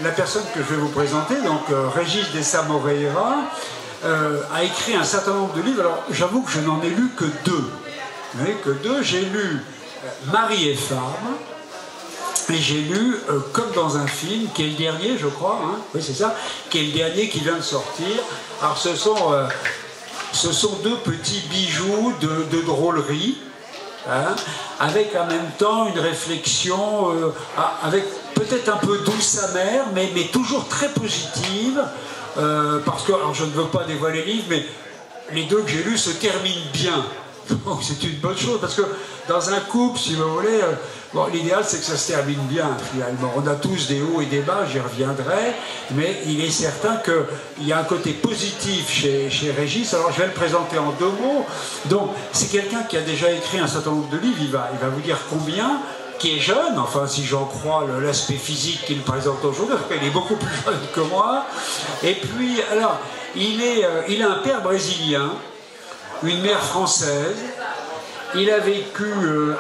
la personne que je vais vous présenter, donc Régis Dessa Moreira, a écrit un certain nombre de livres. Alors j'avoue que je n'en ai lu que deux. Vous voyez, que deux. J'ai lu Mari et femme, et j'ai lu Comme dans un film, qui est le dernier, je crois, hein, oui c'est ça, qui est le dernier qui vient de sortir. Alors ce sont deux petits bijoux de drôlerie, hein, avec en même temps une réflexion, avec peut-être un peu douce amère, mais toujours très positive, parce que, alors je ne veux pas dévoiler les livres, mais les deux que j'ai lus se terminent bien. Donc c'est une bonne chose, parce que dans un couple, si vous voulez, bon, l'idéal c'est que ça se termine bien finalement. On a tous des hauts et des bas, j'y reviendrai, mais il est certain qu'il y a un côté positif chez Régis. Alors je vais le présenter en deux mots. Donc c'est quelqu'un qui a déjà écrit un certain nombre de livres, il va vous dire combien, qui est jeune, enfin si j'en crois l'aspect physique qu'il présente aujourd'hui, il est beaucoup plus jeune que moi. Et puis, alors, il a un père brésilien, une mère française, il a vécu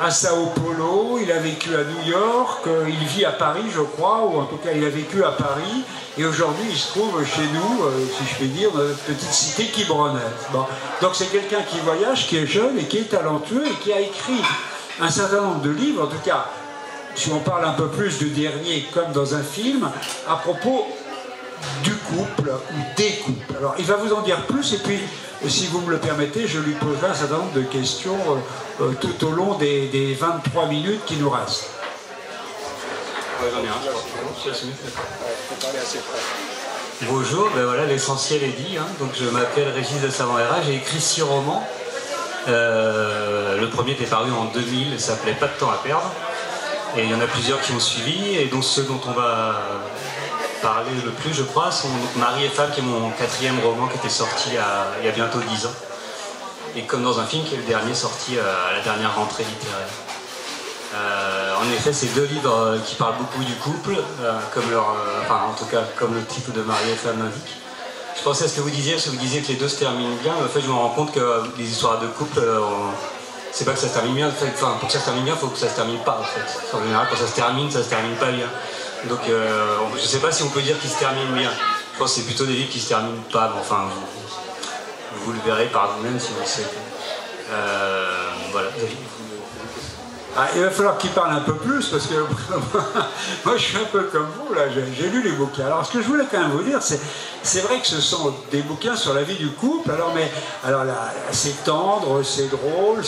à Sao Paulo, il a vécu à New York, il vit à Paris je crois, ou en tout cas il a vécu à Paris, et aujourd'hui il se trouve chez nous, si je puis dire, dans notre petite cité quiberonnaise. Bon. Donc c'est quelqu'un qui voyage, qui est jeune et qui est talentueux et qui a écrit un certain nombre de livres, en tout cas, si on parle un peu plus du dernier, comme dans un film, à propos du couple ou des couples. Alors il va vous en dire plus, et puis si vous me le permettez, je lui poserai un certain nombre de questions tout au long des 23 minutes qui nous restent. Ouais, j'en ai un. Bonjour, ben voilà, l'essentiel est dit. Hein. Donc je m'appelle Régis Dessa Moreira, j'ai écrit 6 romans. Le premier était paru en 2000, ça s'appelait Pas de temps à perdre. Et il y en a plusieurs qui ont suivi, et donc ceux dont on va parler le plus, je crois, sont Mari et femme, qui est mon 4e roman, qui était sorti il y a bientôt 10 ans. Et Comme dans un film, qui est le dernier sorti à la dernière rentrée littéraire. En effet, c'est deux livres qui parlent beaucoup du couple, enfin en tout cas comme le titre de Mari et femme l'indique. Je pensais à ce que vous disiez, parce que vous disiez que les deux se terminent bien. En fait, je me rends compte que les histoires de couple, c'est pas que ça se termine bien. Enfin, pour que ça se termine bien, il faut que ça se termine pas, en fait. En général, quand ça se termine pas bien. Donc, je sais pas si on peut dire qu'ils se terminent bien. Je pense que c'est plutôt des livres qui se terminent pas. Mais enfin, vous le verrez par vous-même si vous le souhaitez. Voilà. Ah, il va falloir qu'il parle un peu plus, parce que moi je suis un peu comme vous, là, j'ai lu les bouquins. Alors ce que je voulais quand même vous dire, c'est vrai que ce sont des bouquins sur la vie du couple, alors là, c'est tendre, c'est drôle,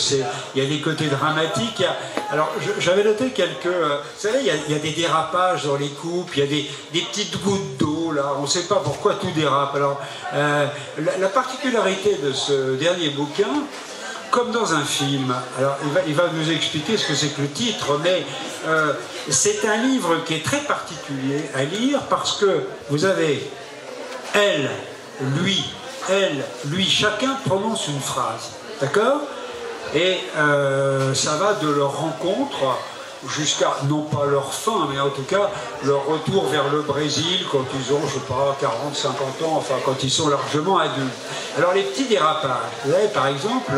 il y a des côtés dramatiques. Alors j'avais noté quelques... vous savez, il y a des dérapages dans les couples, il y a des petites gouttes d'eau, là, on ne sait pas pourquoi tout dérape. Alors la particularité de ce dernier bouquin, Comme dans un film, alors il va nous expliquer ce que c'est que le titre, mais c'est un livre qui est très particulier à lire, parce que vous avez elle, lui, chacun prononce une phrase, d'accord? Et ça va de leur rencontre jusqu'à, non pas leur fin, mais en tout cas leur retour vers le Brésil quand ils ont, je sais pas, 40, 50 ans, enfin quand ils sont largement adultes. Alors les petits dérapages, vous avez par exemple,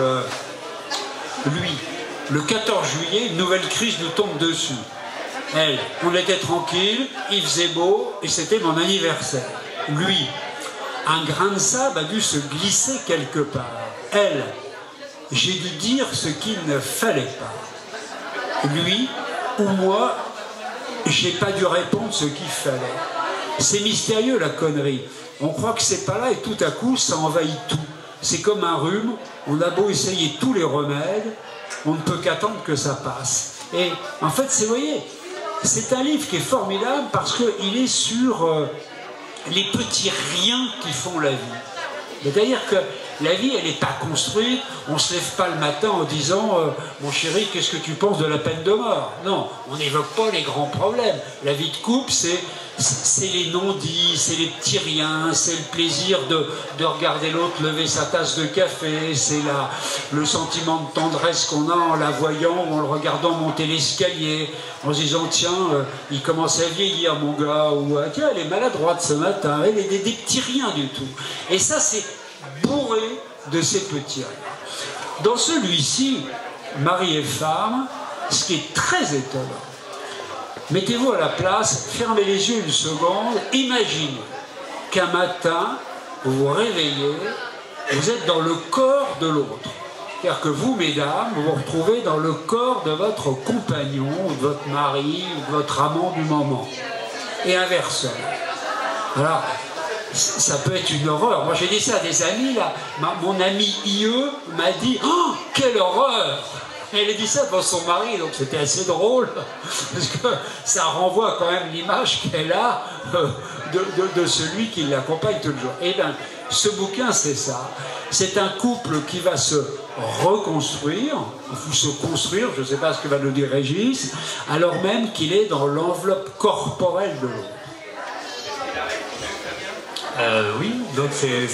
lui, le 14 juillet, une nouvelle crise nous tombe dessus. Elle, on était tranquille, il faisait beau et c'était mon anniversaire. Lui, un grain de sable a dû se glisser quelque part. Elle, j'ai dû dire ce qu'il ne fallait pas. Lui, ou moi, j'ai pas dû répondre ce qu'il fallait. C'est mystérieux la connerie. On croit que c'est pas là et tout à coup ça envahit tout. C'est comme un rhume, on a beau essayer tous les remèdes, on ne peut qu'attendre que ça passe. Et en fait, vous voyez, c'est un livre qui est formidable parce qu'il est sur les petits riens qui font la vie. C'est-à-dire que la vie, elle n'est pas construite, on ne se lève pas le matin en disant mon chéri, qu'est-ce que tu penses de la peine de mort? Non, on n'évoque pas les grands problèmes. La vie de couple, c'est les non-dits, c'est les petits riens, c'est le plaisir de regarder l'autre lever sa tasse de café, c'est le sentiment de tendresse qu'on a en la voyant ou en le regardant monter l'escalier, en se disant tiens, il commence à vieillir mon gars, ou tiens, elle est maladroite ce matin, des petits riens du tout. Et ça, c'est bourré de ces petits riens. Dans celui-ci, Mari et femme, ce qui est très étonnant, Mettez-vous à la place, fermez les yeux une seconde, imaginez qu'un matin, vous vous réveillez, vous êtes dans le corps de l'autre. C'est-à-dire que vous, mesdames, vous vous retrouvez dans le corps de votre compagnon, de votre mari, de votre amant du moment. Et inversement. Alors, ça peut être une horreur. Moi, j'ai dit ça à des amis, là. Mon ami IE m'a dit « Oh, quelle horreur !» Elle a dit ça devant son mari, donc c'était assez drôle, parce que ça renvoie quand même l'image qu'elle a de celui qui l'accompagne tout le jour. Et bien, ce bouquin, c'est ça. C'est un couple qui va se reconstruire, ou se construire, je ne sais pas ce que va nous dire Régis, alors même qu'il est dans l'enveloppe corporelle de l'autre. Oui, donc c'est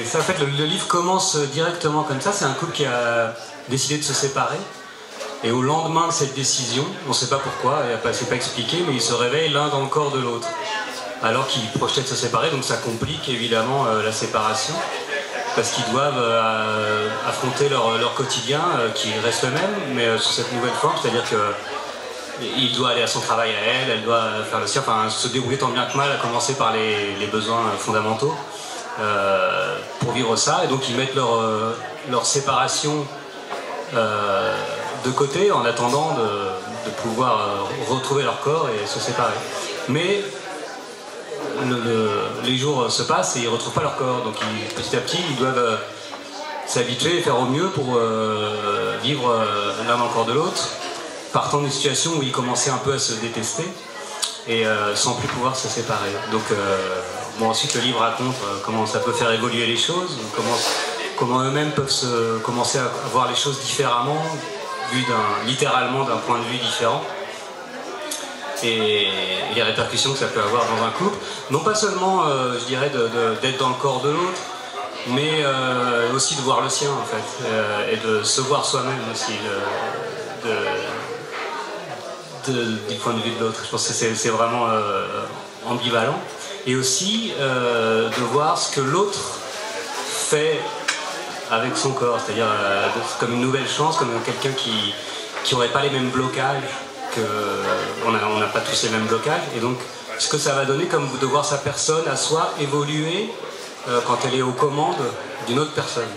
ça. En fait, le livre commence directement comme ça. C'est un couple qui a décidé de se séparer. Et au lendemain de cette décision, on ne sait pas pourquoi, c'est pas expliqué, mais ils se réveillent l'un dans le corps de l'autre. Alors qu'ils projetaient de se séparer, donc ça complique évidemment la séparation. Parce qu'ils doivent affronter leur quotidien qui reste le même, mais sous cette nouvelle forme, c'est-à-dire que il doit aller à son travail à elle, elle doit faire le sien, enfin se débrouiller tant bien que mal, à commencer par les besoins fondamentaux pour vivre ça. Et donc ils mettent leur séparation de côté en attendant de pouvoir retrouver leur corps et se séparer. Mais les jours se passent et ils ne retrouvent pas leur corps, donc petit à petit ils doivent s'habituer et faire au mieux pour vivre l'un dans le corps de l'autre, partant d'une situation où ils commençaient un peu à se détester et sans plus pouvoir se séparer. Donc bon, ensuite le livre raconte comment ça peut faire évoluer les choses, comment eux-mêmes peuvent commencer à voir les choses différemment, vu littéralement d'un point de vue différent, et les répercussions que ça peut avoir dans un couple, non pas seulement je dirais d'être dans le corps de l'autre, mais aussi de voir le sien en fait, et de se voir soi-même aussi du point de vue de l'autre. Je pense que c'est vraiment ambivalent, et aussi de voir ce que l'autre fait avec son corps, c'est-à-dire comme une nouvelle chance, comme quelqu'un qui n'aurait pas les mêmes blocages, on n'a pas tous les mêmes blocages, et donc ce que ça va donner comme de voir sa personne à soi évoluer quand elle est aux commandes d'une autre personne.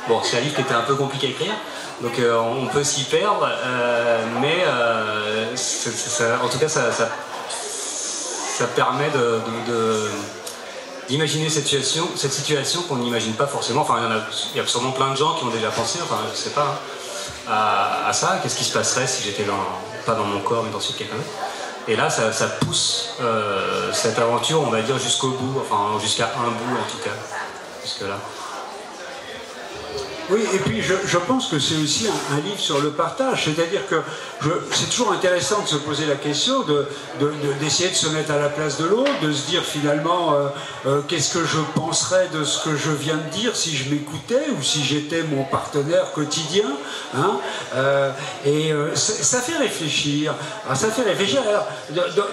Bon, c'est un livre qui était un peu compliqué à écrire, donc on peut s'y perdre, mais en tout cas ça permet d'imaginer cette situation qu'on n'imagine pas forcément. Enfin, il y a sûrement plein de gens qui ont déjà pensé, enfin je sais pas, à ça. Qu'est-ce qui se passerait si j'étais pas dans mon corps mais dans celui de quelqu'un d'autre? Et là ça pousse cette aventure, on va dire, jusqu'au bout, enfin jusqu'à un bout en tout cas, jusque là. Oui, et puis je pense que c'est aussi un livre sur le partage, c'est-à-dire que c'est toujours intéressant de se poser la question, d'essayer de se mettre à la place de l'autre, de se dire finalement qu'est-ce que je penserais de ce que je viens de dire si je m'écoutais ou si j'étais mon partenaire quotidien, hein, ça fait réfléchir. Alors, ça fait réfléchir. Alors,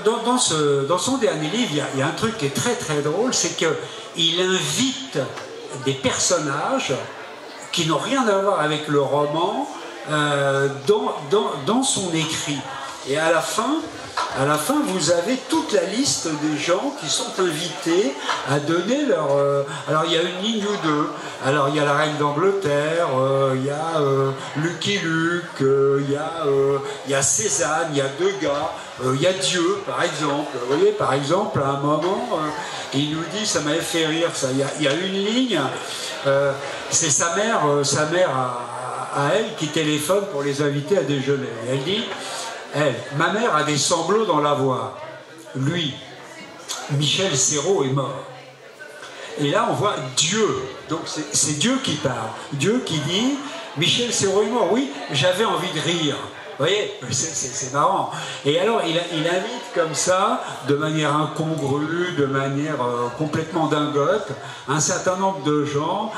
dans son dernier livre, il y a un truc qui est très très drôle, c'est qu'il invite des personnages qui n'ont rien à voir avec le roman dans son écrit. Et à la fin, vous avez toute la liste des gens qui sont invités à donner leur... alors, il y a une ligne ou deux. Alors, il y a la reine d'Angleterre, il y a Lucky Luke, il y a Cézanne, il y a deux gars, il y a Dieu, par exemple. Vous voyez, par exemple, à un moment, il nous dit, ça m'avait fait rire, ça. Il y a une ligne, c'est sa mère à elle qui téléphone pour les inviter à déjeuner. Elle dit... ma mère a des sanglots dans la voix. Lui, Michel Serrault, est mort. Et là, on voit Dieu. Donc, c'est Dieu qui parle. Dieu qui dit, Michel Serrault est mort. Oui, j'avais envie de rire. Vous voyez, c'est marrant. Et alors, il invite comme ça, de manière incongrue, de manière complètement dingote, un certain nombre de gens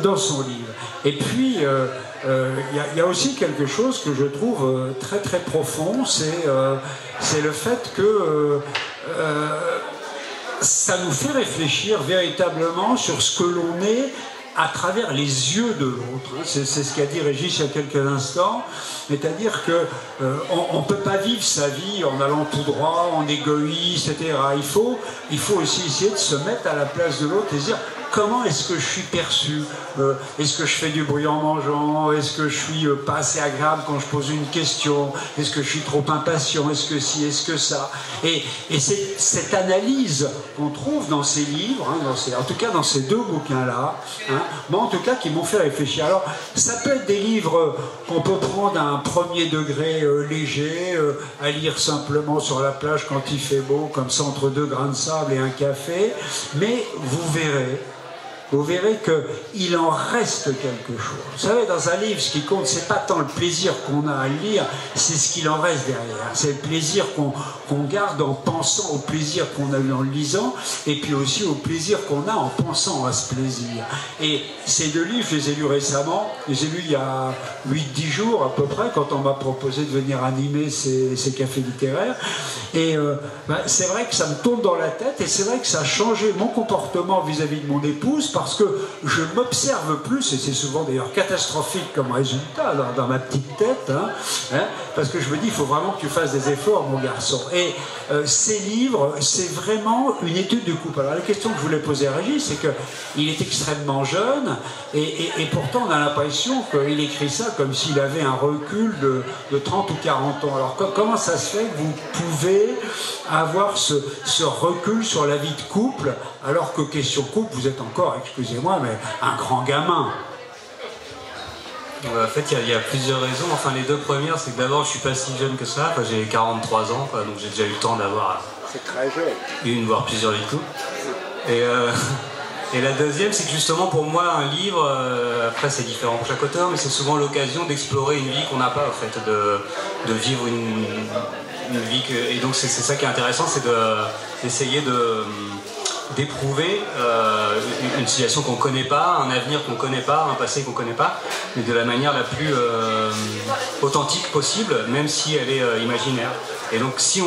dans son livre. Et puis, il y a aussi quelque chose que je trouve très très profond, c'est le fait que ça nous fait réfléchir véritablement sur ce que l'on est à travers les yeux de l'autre. C'est ce qu'a dit Régis il y a quelques instants, c'est-à-dire qu'on ne peut pas vivre sa vie en allant tout droit, en égoïste, etc. Il faut aussi essayer de se mettre à la place de l'autre et se dire comment est-ce que je suis perçu, est-ce que je fais du bruit en mangeant, est-ce que je suis pas assez agréable quand je pose une question, est-ce que je suis trop impatient, est-ce que si, est-ce que ça. Et c'est cette analyse qu'on trouve dans ces livres, hein, en tout cas dans ces deux bouquins-là, hein, moi en tout cas qui m'ont fait réfléchir. Alors ça peut être des livres qu'on peut prendre à un premier degré léger, à lire simplement sur la plage quand il fait beau, comme ça entre deux grains de sable et un café, mais vous verrez qu'il en reste quelque chose. Vous savez, dans un livre, ce qui compte, c'est pas tant le plaisir qu'on a à le lire, c'est ce qu'il en reste derrière. C'est le plaisir qu'on garde en pensant au plaisir qu'on a eu en le lisant, et puis aussi au plaisir qu'on a en pensant à ce plaisir. Et ces deux livres, je les ai lus récemment, je les ai lus il y a 8-10 jours à peu près, quand on m'a proposé de venir animer ces cafés littéraires. Et c'est vrai que ça me tourne dans la tête, et c'est vrai que ça a changé mon comportement vis-à-vis de mon épouse, parce que je m'observe plus, et c'est souvent d'ailleurs catastrophique comme résultat dans ma petite tête, parce que je me dis, il faut vraiment que tu fasses des efforts, mon garçon. Et ces livres, c'est vraiment une étude du couple. Alors la question que je voulais poser à Régis, c'est qu'il est extrêmement jeune, et pourtant on a l'impression qu'il écrit ça comme s'il avait un recul de 30 ou 40 ans. Alors comment ça se fait que vous pouvez avoir ce recul sur la vie de couple, alors que question couple, vous êtes encore, excusez-moi, mais un grand gamin? En fait, il y a plusieurs raisons. Enfin, les deux premières, c'est que d'abord, je suis pas si jeune que ça. Enfin, j'ai 43 ans, donc j'ai déjà eu le temps d'avoir une, voire plusieurs vies de couple. Et la deuxième, c'est que justement, pour moi, un livre, après c'est différent pour chaque auteur, mais c'est souvent l'occasion d'explorer une vie qu'on n'a pas, en fait, de vivre une vie et donc c'est ça qui est intéressant, c'est d'essayer d'éprouver une situation qu'on ne connaît pas, un avenir qu'on ne connaît pas, un passé qu'on ne connaît pas, mais de la manière la plus authentique possible, même si elle est imaginaire. Et donc si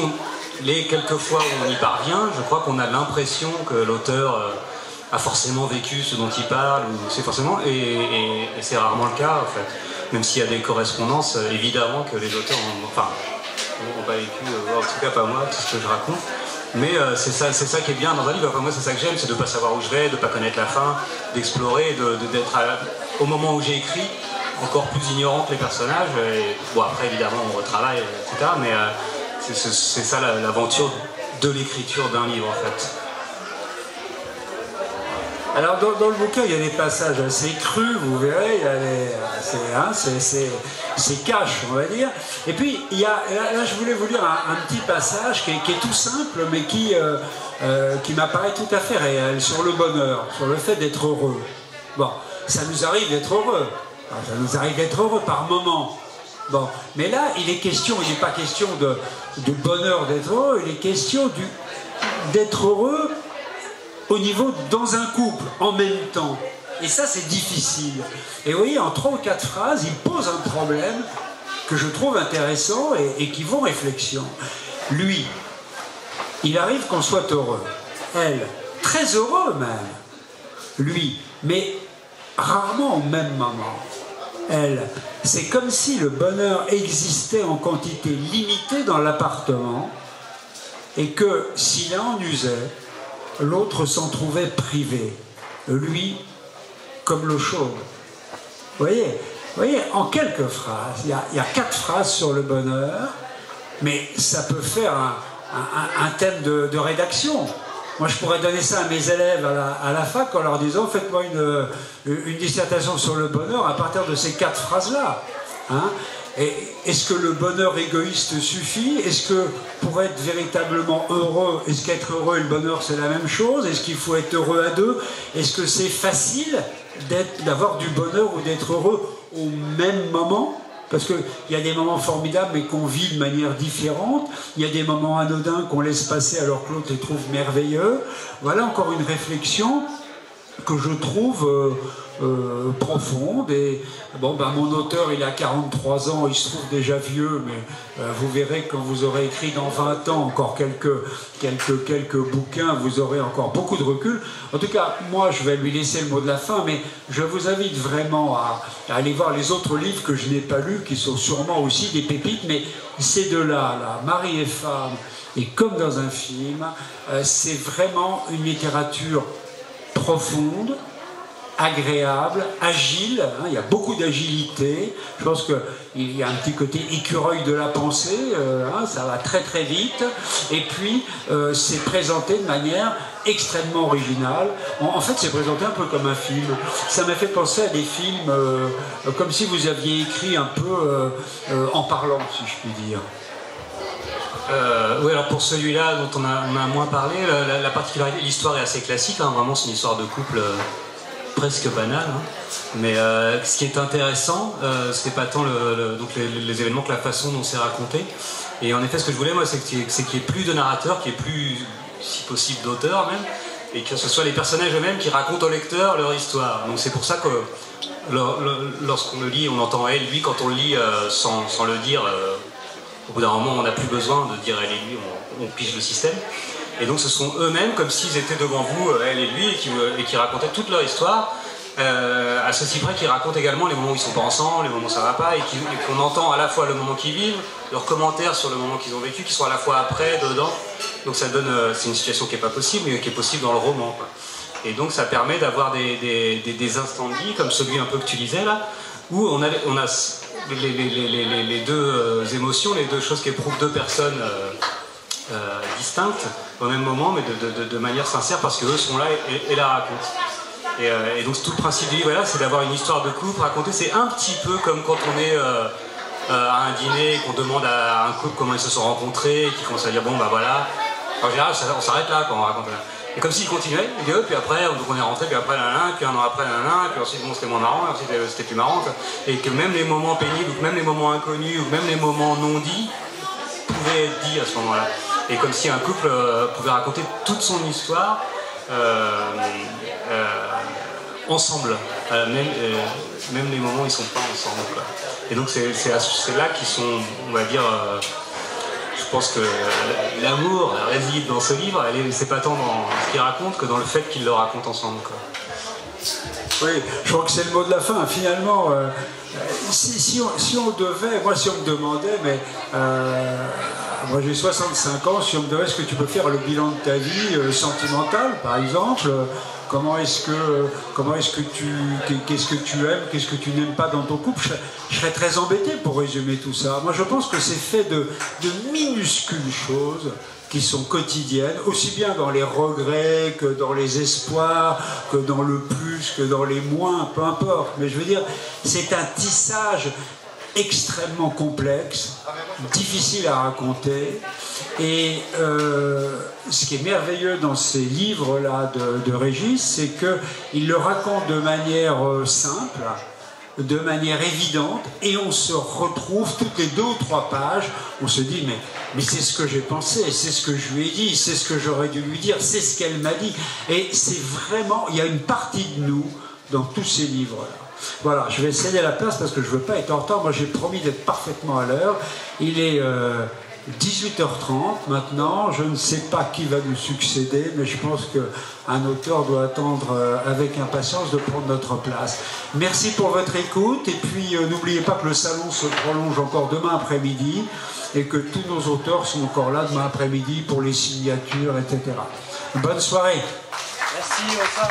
les quelques fois où on y parvient, je crois qu'on a l'impression que l'auteur a forcément vécu ce dont il parle, ou c'est forcément, et c'est rarement le cas en fait. Même s'il y a des correspondances, évidemment que les auteurs n'ont pas vécu, en tout cas pas moi, tout ce que je raconte. Mais c'est ça qui est bien dans un livre. Enfin, moi, c'est ça que j'aime, c'est de ne pas savoir où je vais, de ne pas connaître la fin, d'explorer, d'être au moment où j'ai écrit encore plus ignorant que les personnages. Et, bon, après, évidemment, on retravaille, etc. Mais c'est ça l'aventure de l'écriture d'un livre, en fait. Alors dans le bouquin, il y a des passages assez crus, vous verrez, c'est cash, on va dire. Et puis, là, je voulais vous lire un petit passage qui est tout simple, mais qui m'apparaît tout à fait réel, sur le bonheur, sur le fait d'être heureux. Bon, ça nous arrive d'être heureux, ça nous arrive d'être heureux par moment. Bon, mais là, il n'est pas question de bonheur d'être heureux, il est question d'être heureux au niveau dans un couple, en même temps. Et ça, c'est difficile. Et vous voyez, en 3 ou 4 phrases, il pose un problème que je trouve intéressant et qui vaut réflexion. Lui, il arrive qu'on soit heureux. Elle, très heureux même. Lui, mais rarement au même moment. Elle, c'est comme si le bonheur existait en quantité limitée dans l'appartement et que s'il en usait, l'autre s'en trouvait privé, lui comme l'eau chaude. Vous voyez, en quelques phrases, il y a 4 phrases sur le bonheur, mais ça peut faire un thème de rédaction. Moi, je pourrais donner ça à mes élèves à la fac en leur disant « Faites-moi une dissertation sur le bonheur à partir de ces 4 phrases-là. Hein » Est-ce que le bonheur égoïste suffit? Est-ce que pour être véritablement heureux, est-ce qu'être heureux et le bonheur c'est la même chose? Est-ce qu'il faut être heureux à deux? Est-ce que c'est facile d'avoir du bonheur ou d'être heureux au même moment? Parce qu'il y a des moments formidables mais qu'on vit de manière différente. Il y a des moments anodins qu'on laisse passer alors que l'autre les trouve merveilleux. Voilà encore une réflexion que je trouve profonde. Et bon, ben, mon auteur, il a 43 ans, il se trouve déjà vieux, mais vous verrez quand vous aurez écrit dans 20 ans encore quelques bouquins, vous aurez encore beaucoup de recul. En tout cas, moi, je vais lui laisser le mot de la fin, mais je vous invite vraiment à aller voir les autres livres que je n'ai pas lus, qui sont sûrement aussi des pépites, mais ces deux-là, là, Mari et femme, et comme dans un film, c'est vraiment une littérature profonde, agréable, agile, hein, il y a beaucoup d'agilité. Je pense qu'il y a un petit côté écureuil de la pensée, hein, ça va très très vite. Et puis, c'est présenté de manière extrêmement originale. En fait, c'est présenté un peu comme un film. Ça m'a fait penser à des films comme si vous aviez écrit un peu en parlant, si je puis dire. Oui, alors pour celui-là dont on a moins parlé, la particularité, l'histoire est assez classique, hein, vraiment c'est une histoire de couple presque banale, hein. Mais ce qui est intéressant, c'est pas tant donc les événements que la façon dont c'est raconté. Et en effet, ce que je voulais, moi, c'est qu'il n'y ait plus de narrateur, qu'il n'y ait plus, si possible, d'auteur même, et que ce soit les personnages eux-mêmes qui racontent au lecteur leur histoire. Donc c'est pour ça que lorsqu'on le lit, on entend elle, lui, quand on le lit sans le dire. Au bout d'un moment, on n'a plus besoin de dire elle et lui, on pige le système. Et donc ce sont eux-mêmes, comme s'ils étaient devant vous, elle et lui, et qui racontaient toute leur histoire, à ceci près qu'ils racontent également les moments où ils sont pas ensemble, les moments où ça va pas, et qu'on entend à la fois le moment qu'ils vivent, leurs commentaires sur le moment qu'ils ont vécu, qui sont à la fois après, dedans. Donc ça donne, c'est une situation qui n'est pas possible, mais qui est possible dans le roman, quoi. Et donc ça permet d'avoir des instants de vie, comme celui un peu que tu disais là, où on a les deux émotions, les deux choses qu'éprouvent deux personnes distinctes au même moment, mais de manière sincère, parce qu'eux sont là et la racontent. Et donc tout le principe du livre, voilà, c'est d'avoir une histoire de couple racontée. C'est un petit peu comme quand on est à un dîner et qu'on demande à un couple comment ils se sont rencontrés, et qu'ils commencent à dire bon bah voilà. En général, on s'arrête là quand on raconte. Et comme s'ils continuaient, puis après donc on est rentré, puis après puis un an après, puis ensuite bon c'était moins marrant, ensuite c'était plus marrant, quoi. Et que même les moments pénibles, ou même les moments inconnus, ou même les moments non dits, pouvaient être dits à ce moment-là. Et comme si un couple pouvait raconter toute son histoire ensemble, même les moments où ils sont pas ensemble, quoi. Et donc c'est là qu'ils sont, on va dire, je pense que l'amour réside dans ce livre. C'est pas tant dans ce qu'il raconte que dans le fait qu'ils le racontent ensemble, quoi. Oui, je crois que c'est le mot de la fin. Finalement, si on devait, moi si on me demandait, mais moi j'ai 65 ans, si on me demandait est-ce que tu peux faire le bilan de ta vie sentimentale, par exemple, qu'est-ce que tu aimes, qu'est-ce que tu n'aimes pas dans ton couple, je serais très embêté pour résumer tout ça. Moi je pense que c'est fait de minuscules choses qui sont quotidiennes, aussi bien dans les regrets que dans les espoirs, que dans le plus, que dans les moins, peu importe. Mais je veux dire, c'est un tissage extrêmement complexe, difficile à raconter. Et ce qui est merveilleux dans ces livres-là de Régis, c'est qu'il le raconte de manière simple, de manière évidente, et on se retrouve toutes les 2 ou 3 pages, on se dit mais c'est ce que j'ai pensé, c'est ce que je lui ai dit, c'est ce que j'aurais dû lui dire, c'est ce qu'elle m'a dit. Et c'est vraiment, il y a une partie de nous dans tous ces livres-là. Voilà, je vais céder la place parce que je ne veux pas être en retard. Moi j'ai promis d'être parfaitement à l'heure. Il est 18h30 maintenant, je ne sais pas qui va nous succéder, mais je pense qu'un auteur doit attendre avec impatience de prendre notre place. Merci pour votre écoute, et puis n'oubliez pas que le salon se prolonge encore demain après-midi, et que tous nos auteurs sont encore là demain après-midi pour les signatures, etc. Bonne soirée. Merci, au revoir.